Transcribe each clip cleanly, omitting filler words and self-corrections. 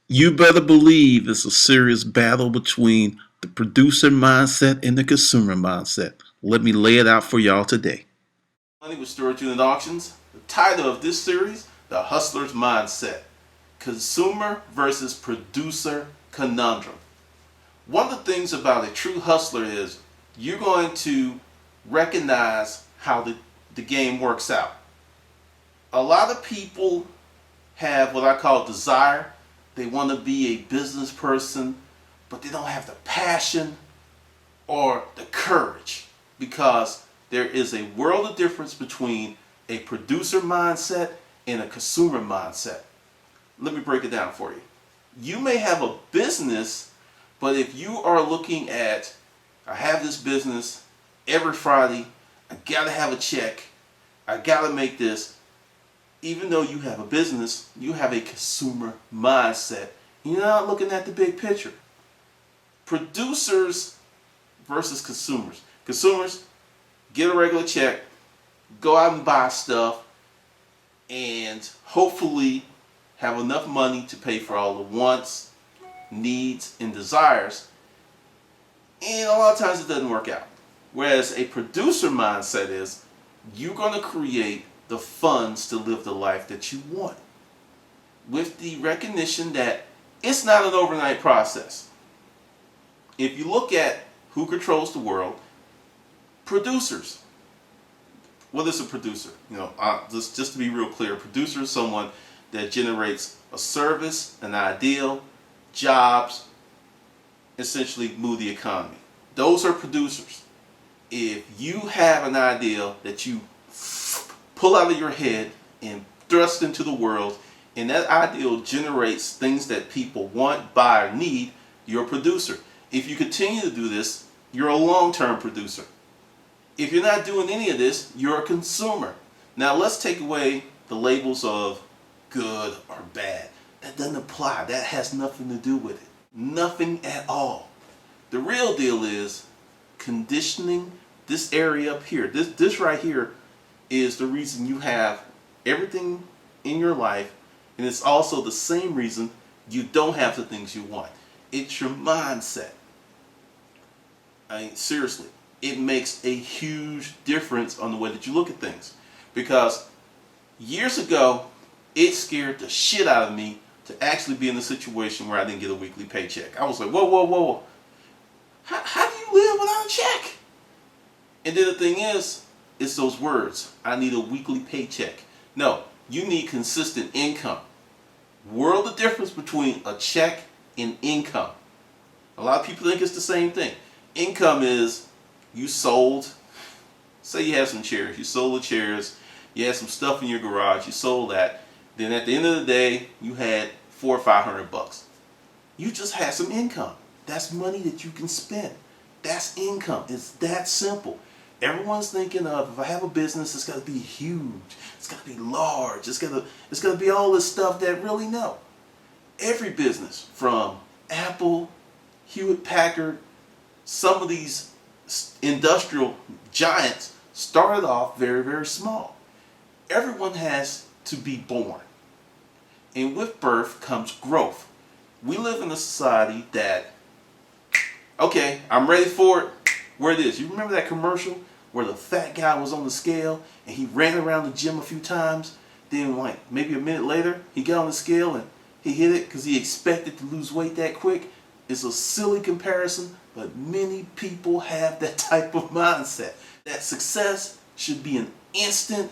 You better believe it's a serious battle between the producer mindset and the consumer mindset. Let me lay it out for y'all today. Money with storage unit auctions. The title of this series, The Hustler's Mindset. Consumer versus producer conundrum. One of the things about a true hustler is you're going to recognize how the game works out. A lot of people have what I call desire. They want to be a business person, but they don't have the passion or the courage because there is a world of difference between a producer mindset and a consumer mindset. Let me break it down for you. You may have a business, but if you are looking at, I have this business every Friday, I gotta have a check, I gotta make this, even though you have a business, you have a consumer mindset. You're not looking at the big picture. Producers versus consumers. Consumers get a regular check, go out and buy stuff, and hopefully have enough money to pay for all the wants, needs, and desires. And a lot of times it doesn't work out. Whereas a producer mindset is you're going to create the funds to live the life that you want, with the recognition that it's not an overnight process. If you look at who controls the world, producers. What is a producer? Just to be real clear, a producer is someone that generates a service, an ideal, jobs, essentially move the economy. Those are producers. If you have an ideal that you pull out of your head and thrust into the world, and that ideal generates things that people want, buy, or need, you're a producer. If you continue to do this, you're a long-term producer. If you're not doing any of this, you're a consumer. Now let's take away the labels of good or bad. That doesn't apply. That has nothing to do with it. Nothing at all. The real deal is conditioning this area up here. This right here is the reason you have everything in your life, and it's also the same reason you don't have the things you want. It's your mindset. I mean, seriously, it makes a huge difference on the way that you look at things. Because years ago, it scared the shit out of me to actually be in a situation where I didn't get a weekly paycheck. I was like, whoa, whoa, whoa. How do you live without a check? And then the thing is, it's those words. I need a weekly paycheck. No, you need consistent income. World of difference between a check and income. A lot of people think it's the same thing. Income is you sold, say you have some chairs, you sold the chairs, you had some stuff in your garage, you sold that. Then at the end of the day, you had $400 or $500. You just had some income. That's money that you can spend. That's income. It's that simple. Everyone's thinking of, if I have a business, it's got to be huge. It's got to be large. It's got to be all this stuff that really no. Every business, from Apple, Hewitt Packard, some of these industrial giants started off very, very small. Everyone has to be born. And with birth comes growth. We live in a society that, okay, I'm ready for it. Where it is. You remember that commercial where the fat guy was on the scale and he ran around the gym a few times? Then like maybe a minute later, he got on the scale and he hit it because he expected to lose weight that quick. It's a silly comparison, but many people have that type of mindset. That success should be an instant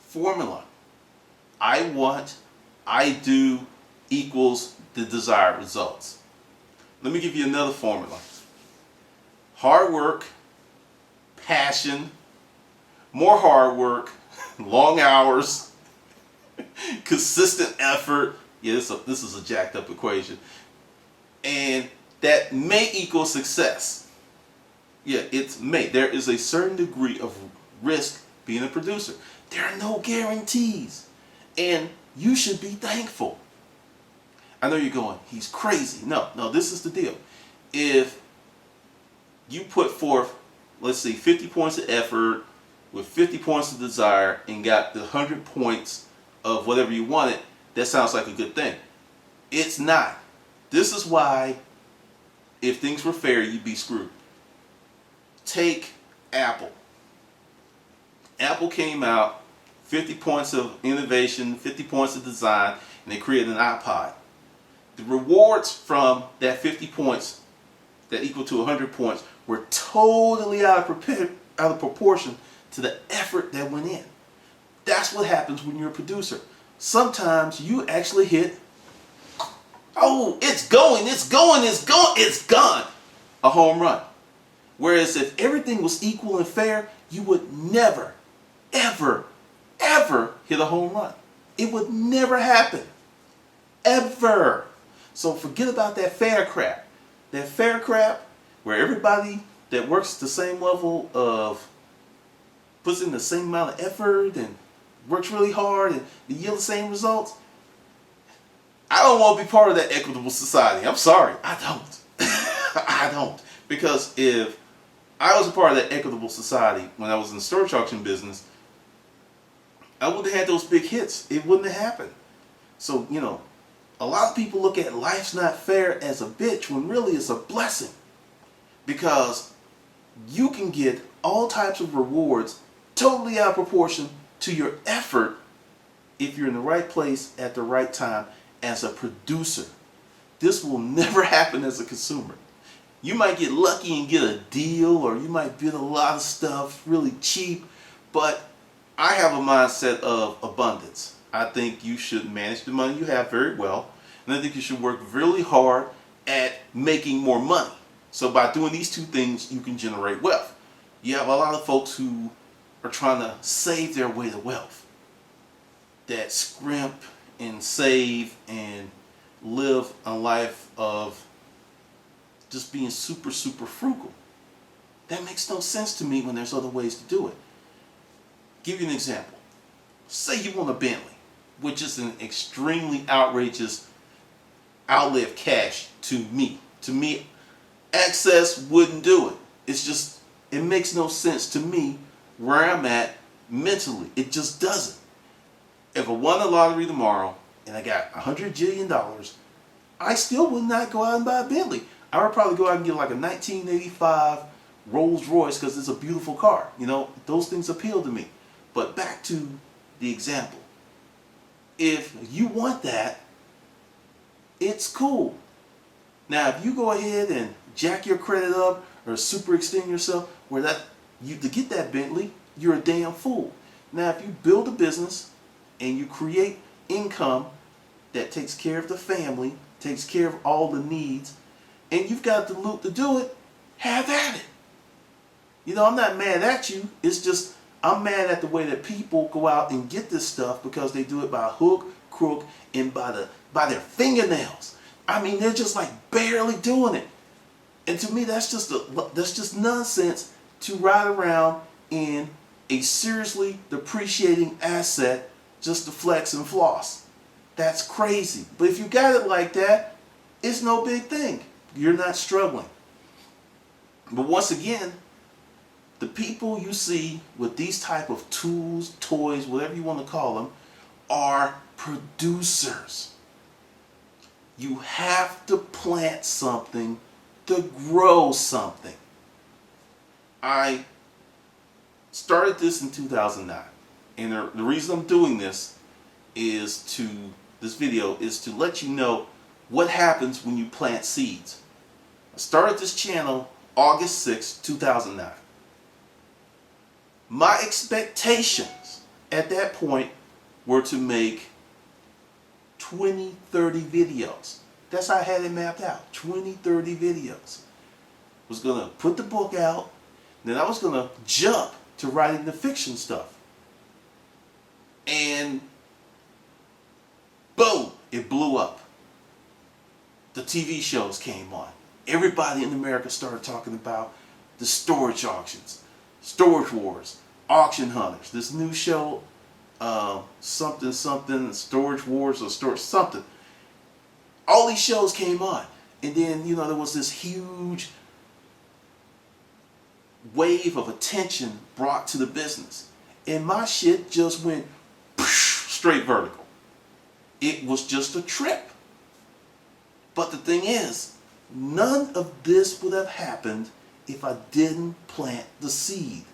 formula. I want, I do equals the desired results. Let me give you another formula. Hard work, passion, more hard work, long hours, consistent effort. Yeah, this is a jacked up equation. And that may equal success. Yeah, it's may. There is a certain degree of risk being a producer. There are no guarantees. And you should be thankful. I know you're going, he's crazy. No, this is the deal. If you put forth, let's see, 50 points of effort with 50 points of desire and got the 100 points of whatever you wanted, that sounds like a good thing. It's not. This is why, if things were fair, you'd be screwed. Take Apple. Apple came out, 50 points of innovation, 50 points of design, and they created an iPod. The rewards from that 50 points that equal to 100 points were totally out of proportion to the effort that went in. That's what happens when you're a producer. Sometimes you actually hit, oh, it's going, it's gone, a home run. Whereas if everything was equal and fair, you would never, ever, ever hit a home run. It would never happen. Ever. So forget about that fair crap. That fair crap where everybody that works at the same level of, puts in the same amount of effort and works really hard and yield the same results. I don't want to be part of that equitable society. I'm sorry. I don't. I don't. Because if I was a part of that equitable society when I was in the storage auction business, I wouldn't have had those big hits. It wouldn't have happened. So, you know, a lot of people look at life's not fair as a bitch when really it's a blessing. Because you can get all types of rewards totally out of proportion to your effort if you're in the right place at the right time as a producer. This will never happen as a consumer. You might get lucky and get a deal, or you might bid a lot of stuff really cheap, but I have a mindset of abundance. I think you should manage the money you have very well, and I think you should work really hard at making more money. So by doing these two things, you can generate wealth. You have a lot of folks who are trying to save their way to wealth, that scrimp and save and live a life of just being super, super frugal. That makes no sense to me when there's other ways to do it. Give you an example. Say you want a Bentley, which is an extremely outrageous outlay of cash to me. To me, access wouldn't do it. It's just, it makes no sense to me where I'm at mentally. It just doesn't. If I won the lottery tomorrow and I got $100 jillion, I still would not go out and buy a Bentley. I would probably go out and get like a 1985 Rolls Royce because it's a beautiful car. You know, those things appeal to me. But back to the example. If you want that, it's cool. Now, if you go ahead and jack your credit up or super extend yourself, where that you to get that Bentley, you're a damn fool. Now, if you build a business and you create income that takes care of the family, takes care of all the needs, and you've got the loot to do it, have at it. You know, I'm not mad at you. It's just I'm mad at the way that people go out and get this stuff because they do it by hook, crook, and by their fingernails. I mean, they're just like barely doing it. And to me, that's just nonsense to ride around in a seriously depreciating asset just to flex and floss. That's crazy. But if you got it like that, it's no big thing. You're not struggling. But once again, the people you see with these type of tools, toys, whatever you want to call them, are producers. You have to plant something to grow something. I started this in 2009, and the reason I'm doing this video is to let you know what happens when you plant seeds. I started this channel August 6, 2009. My expectations at that point were to make 20, 30 videos. That's how I had it mapped out. 20, 30 videos. I was going to put the book out, then I was going to jump to writing the fiction stuff. And boom, it blew up. The TV shows came on. Everybody in America started talking about the storage auctions, Storage Wars, Auction Hunters, this new show, something, Storage Wars or Storage something. All these shows came on. And then, you know, there was this huge wave of attention brought to the business. And my shit just went straight vertical. It was just a trip. But the thing is, none of this would have happened if I didn't plant the seed.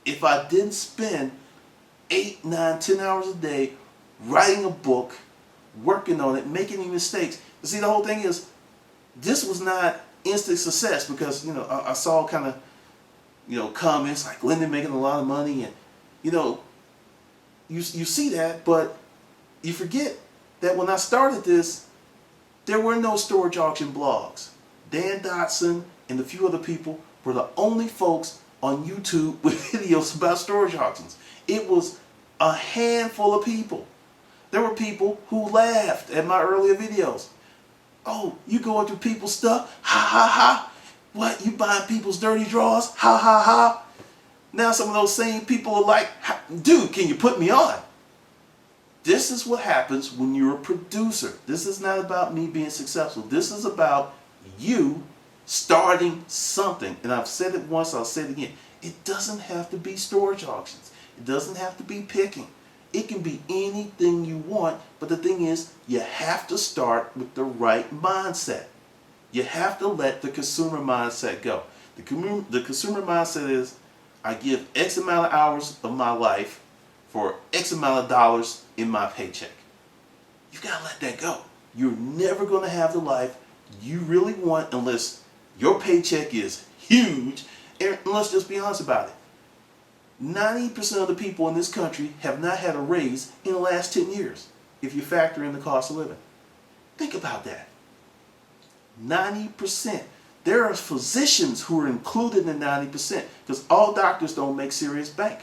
If I didn't spend 8, 9, 10 hours a day writing a book, working on it, making any mistakes. You see, the whole thing is, this was not instant success because, I saw kind of, comments like Lyndon making a lot of money, and, you see that, but you forget that when I started this, there were no storage auction blogs. Dan Dotson and a few other people were the only folks on YouTube with videos about storage auctions. It was a handful of people. There were people who laughed at my earlier videos. Oh, you going through people's stuff? Ha ha ha. What, you buying people's dirty drawers? Ha ha ha. Now some of those same people are like, dude, can you put me on? This is what happens when you're a producer. This is not about me being successful. This is about you starting something. And I've said it once, I'll say it again. It doesn't have to be storage auctions. It doesn't have to be picking. It can be anything you want, but the thing is, you have to start with the right mindset. You have to let the consumer mindset go. The consumer mindset is, I give X amount of hours of my life for X amount of dollars in my paycheck. You've got to let that go. You're never going to have the life you really want unless your paycheck is huge. And let's just be honest about it. 90% of the people in this country have not had a raise in the last 10 years, if you factor in the cost of living. Think about that. 90%. There are physicians who are included in 90% because all doctors don't make serious bank.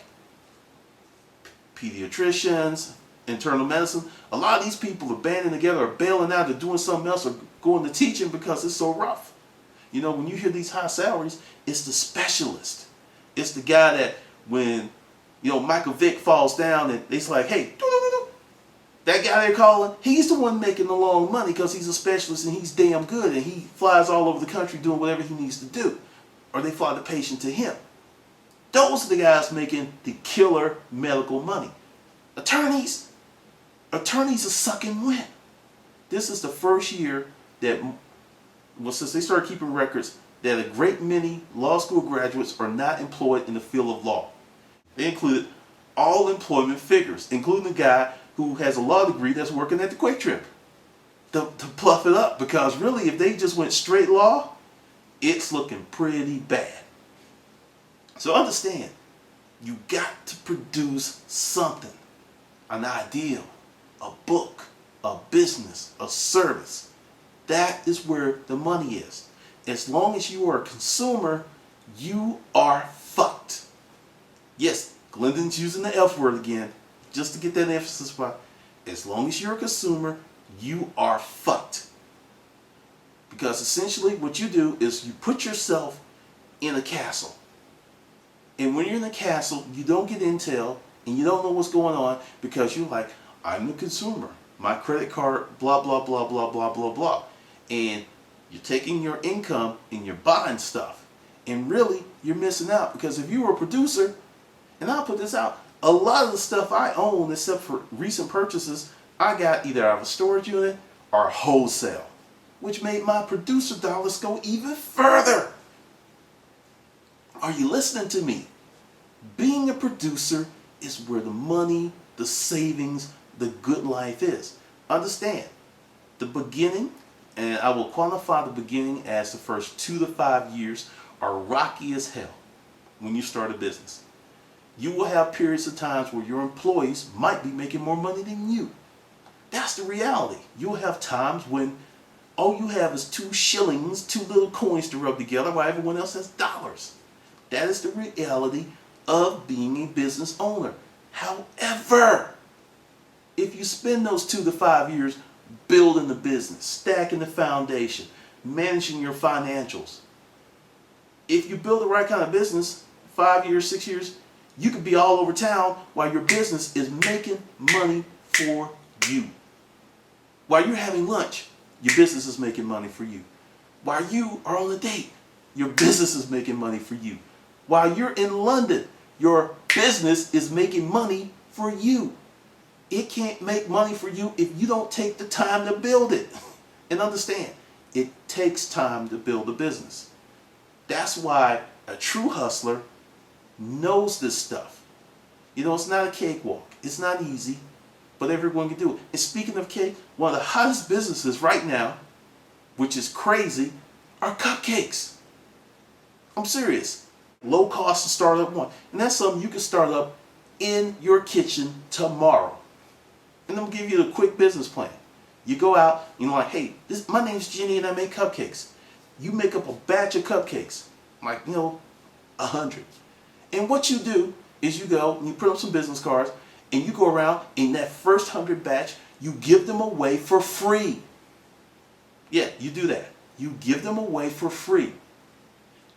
Pediatricians, internal medicine, a lot of these people are banding together or bailing out or doing something else or going to teaching because it's so rough. When you hear these high salaries, it's the specialist. It's the guy that when, Michael Vick falls down and it's like, hey, that guy they're calling, he's the one making the long money because he's a specialist and he's damn good and he flies all over the country doing whatever he needs to do. Or they fly the patient to him. Those are the guys making the killer medical money. Attorneys are sucking wind. This is the first year that, since they started keeping records, that a great many law school graduates are not employed in the field of law. They included all employment figures, including the guy who has a law degree that's working at the Quick Trip, to pluff it up, because really if they just went straight law, it's looking pretty bad. So understand, you got to produce something, an ideal, a book, a business, a service. That is where the money is. As long as you are a consumer, you are fucked. Yes, Glendon's using the F word again, just to get that emphasis by. As long as you're a consumer, you are fucked. Because essentially what you do is you put yourself in a castle. And when you're in the castle, you don't get intel and you don't know what's going on because you're like, I'm the consumer. My credit card, blah, blah, blah, blah, blah, blah, blah. And you're taking your income and you're buying stuff. And really, you're missing out. Because if you were a producer, and I'll put this out, a lot of the stuff I own, except for recent purchases, I got either out of a storage unit or wholesale, which made my producer dollars go even further. Are you listening to me? Being a producer is where the money, the savings, the good life is. Understand, the beginning, and I will quantify the beginning as the first 2 to 5 years, are rocky as hell when you start a business. You will have periods of times where your employees might be making more money than you. That's the reality. You'll have times when all you have is 2 shillings, 2 little coins to rub together while everyone else has dollars. That is the reality of being a business owner. However, if you spend those 2 to 5 years building the business, stacking the foundation, managing your financials, if you build the right kind of business, 5 years, 6 years, you could be all over town while your business is making money for you. While you're having lunch, your business is making money for you. While you are on a date, your business is making money for you. While you're in London, your business is making money for you. It can't make money for you if you don't take the time to build it. And understand, It takes time to build a business. That's why a true hustler knows this stuff. You know, it's not a cakewalk. It's not easy, but everyone can do it. And speaking of cake, one of the hottest businesses right now, which is crazy, are cupcakes. I'm serious. Low cost to start up one. And that's something you can start up in your kitchen tomorrow. And I'm going to give you a quick business plan. You go out, you're like, hey, my name's Jenny and I make cupcakes. You make up a batch of cupcakes, like, 100. And what you do is you go and you put up some business cards and you go around in that first 100 batch, you give them away for free. Yeah, you do that. You give them away for free.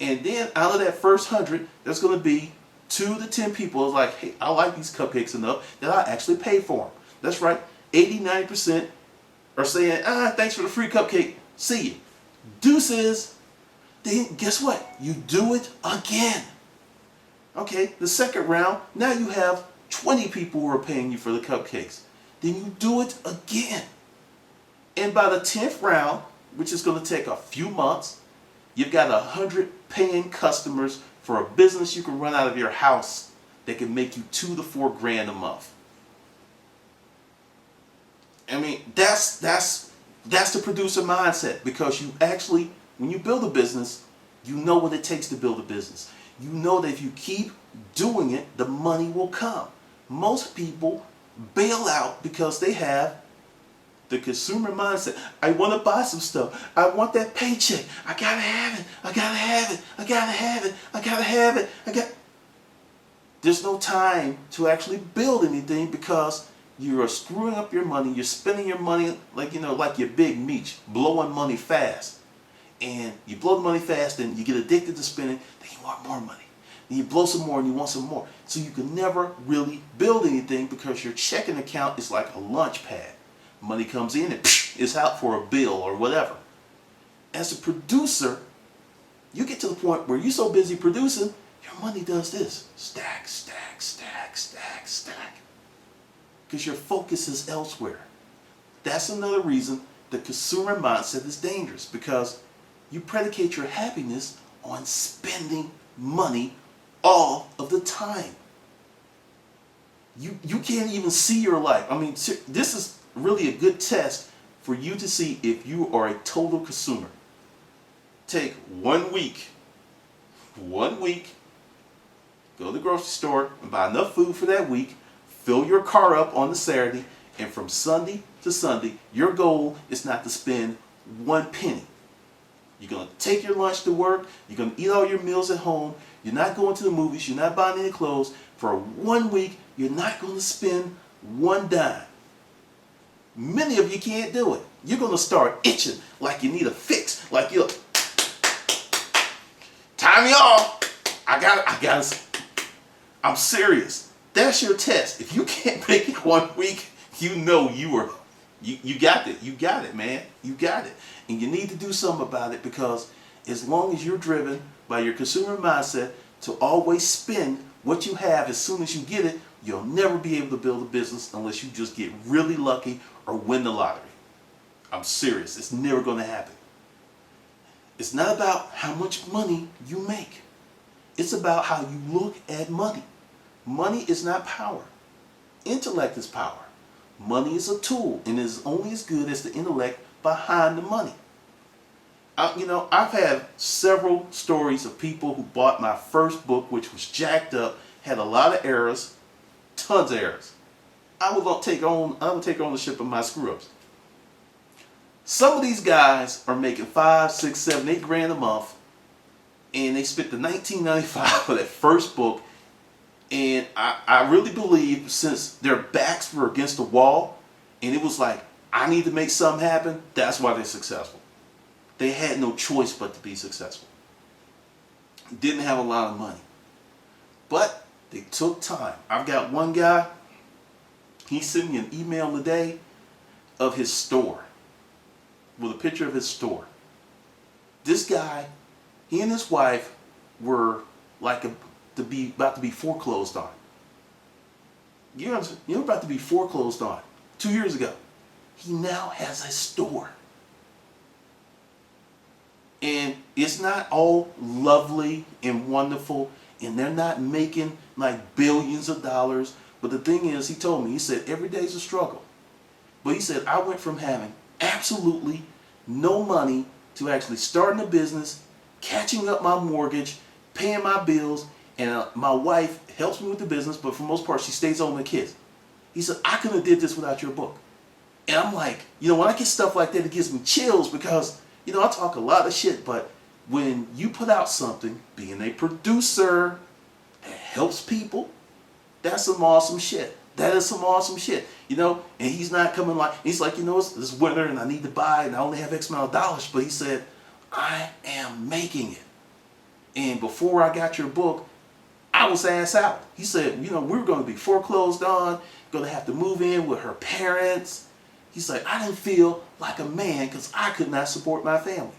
And then out of that first 100, there's going to be 2 to 10 people who's like, hey, I like these cupcakes enough that I actually pay for them. That's right. 89% are saying, thanks for the free cupcake. See you. Deuces. Then guess what? You do it again. Okay, the second round, now you have 20 people who are paying you for the cupcakes. Then you do it again. And by the 10th round, which is going to take a few months, you've got 100 paying customers for a business you can run out of your house that can make you $2 to $4 grand a month. I mean, that's the producer mindset, because you actually, when you build a business, you know what it takes to build a business. You know that if you keep doing it, the money will come. Most people bail out because they have the consumer mindset. I want to buy some stuff. I want that paycheck. I gotta have it. I gotta have it. I gotta have it. I gotta have it. There's no time to actually build anything because you are screwing up your money. You're spending your money like you're Big Meech, blowing money fast. And you blow the money fast, and you get addicted to spending, then you want more money. Then you blow some more and you want some more. So you can never really build anything because your checking account is like a lunch pad. Money comes in and it's out for a bill or whatever. As a producer, you get to the point where you're so busy producing, your money does this. Stack, stack, stack, stack, stack. Because your focus is elsewhere. That's another reason the consumer mindset is dangerous, because you predicate your happiness on spending money all of the time. You can't even see your life. I mean, this is really a good test for you to see if you are a total consumer. Take 1 week, go to the grocery store and buy enough food for that week, fill your car up on the Saturday, and from Sunday to Sunday, your goal is not to spend 1 penny. You're going to take your lunch to work, you're going to eat all your meals at home, you're not going to the movies, you're not buying any clothes. For 1 week, you're not going to spend 1 dime. Many of you can't do it. You're going to start itching like you need a fix, like you're, time me off. I'm serious. That's your test. If you can't make it 1 week, you know you got it. You got it, man. You got it. And you need to do something about it, because as long as you're driven by your consumer mindset to always spend what you have as soon as you get it, you'll never be able to build a business unless you just get really lucky or win the lottery. I'm serious. It's never going to happen. It's not about how much money you make. It's about how you look at money. Money is not power. Intellect is power. Money is a tool, and is only as good as the intellect behind the money. I've had several stories of people who bought my first book, which was jacked up, had a lot of errors, tons of errors. I would take ownership of my screw-ups. Some of these guys are making 5, 6, 7, 8 grand a month, and they spent the $19.95 for that first book. And I really believe, since their backs were against the wall, and it was like, I need to make something happen, that's why they're successful. They had no choice but to be successful. Didn't have a lot of money. But they took time. I've got one guy, he sent me an email today of his store, with a picture of his store. This guy, he and his wife were like about to be foreclosed on. You're about to be foreclosed on 2 years ago. He now has a store. And it's not all lovely and wonderful, and they're not making like billions of dollars. But the thing is, he told me, he said, every day's a struggle. But he said, I went from having absolutely no money to actually starting a business, catching up my mortgage, paying my bills, and my wife helps me with the business, but for the most part, she stays home with the kids. He said, I couldn't have did this without your book. And I'm like, when I get stuff like that, it gives me chills because, I talk a lot of shit, but when you put out something, being a producer that helps people, that's some awesome shit. That is some awesome shit, and he's not coming like, he's like, it's winter and I need to buy and I only have X amount of dollars, but he said, I am making it. And before I got your book, I was ass out. He said, we were going to be foreclosed on, going to have to move in with her parents. He's like, I didn't feel like a man because I could not support my family.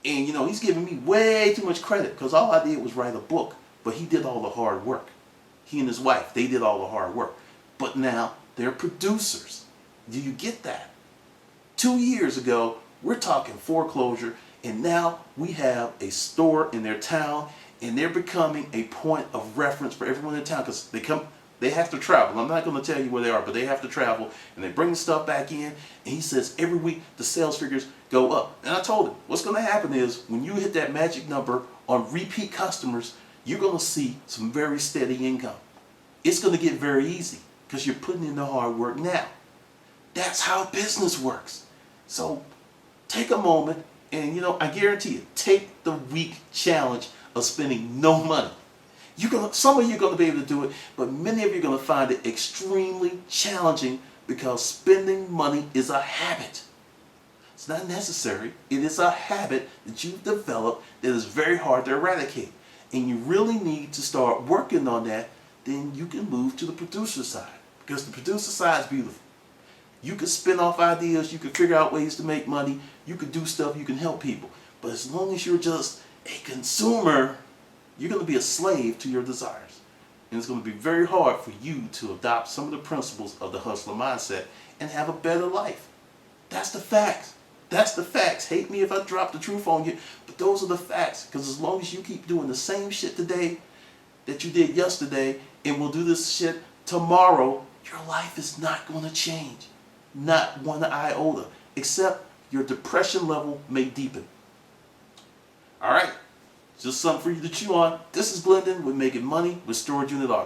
And, he's giving me way too much credit because all I did was write a book, but he did all the hard work. He and his wife, they did all the hard work. But now they're producers. Do you get that? 2 years ago, we're talking foreclosure, and now we have a store in their town, and they're becoming a point of reference for everyone in town because they have to travel. I'm not going to tell you where they are, but they have to travel, and they bring the stuff back in, and he says every week the sales figures go up. And I told him, what's going to happen is when you hit that magic number on repeat customers, you're going to see some very steady income. It's going to get very easy because you're putting in the hard work now. That's how business works. So take a moment and, I guarantee you, take the week challenge of spending no money. Some of you are going to be able to do it, but many of you are going to find it extremely challenging because spending money is a habit. It's not necessary. It is a habit that you've developed that is very hard to eradicate. And you really need to start working on that. Then you can move to the producer side because the producer side is beautiful. You can spin off ideas. You can figure out ways to make money. You can do stuff. You can help people. But as long as you're just a consumer, you're going to be a slave to your desires. And it's going to be very hard for you to adopt some of the principles of the hustler mindset and have a better life. That's the facts. That's the facts. Hate me if I drop the truth on you, but those are the facts. Because as long as you keep doing the same shit today that you did yesterday and will do this shit tomorrow, your life is not going to change. Not one iota. Except your depression level may deepen. Alright? Just something for you to chew on. This is Glendon with Making Money with Storage Unit Auction.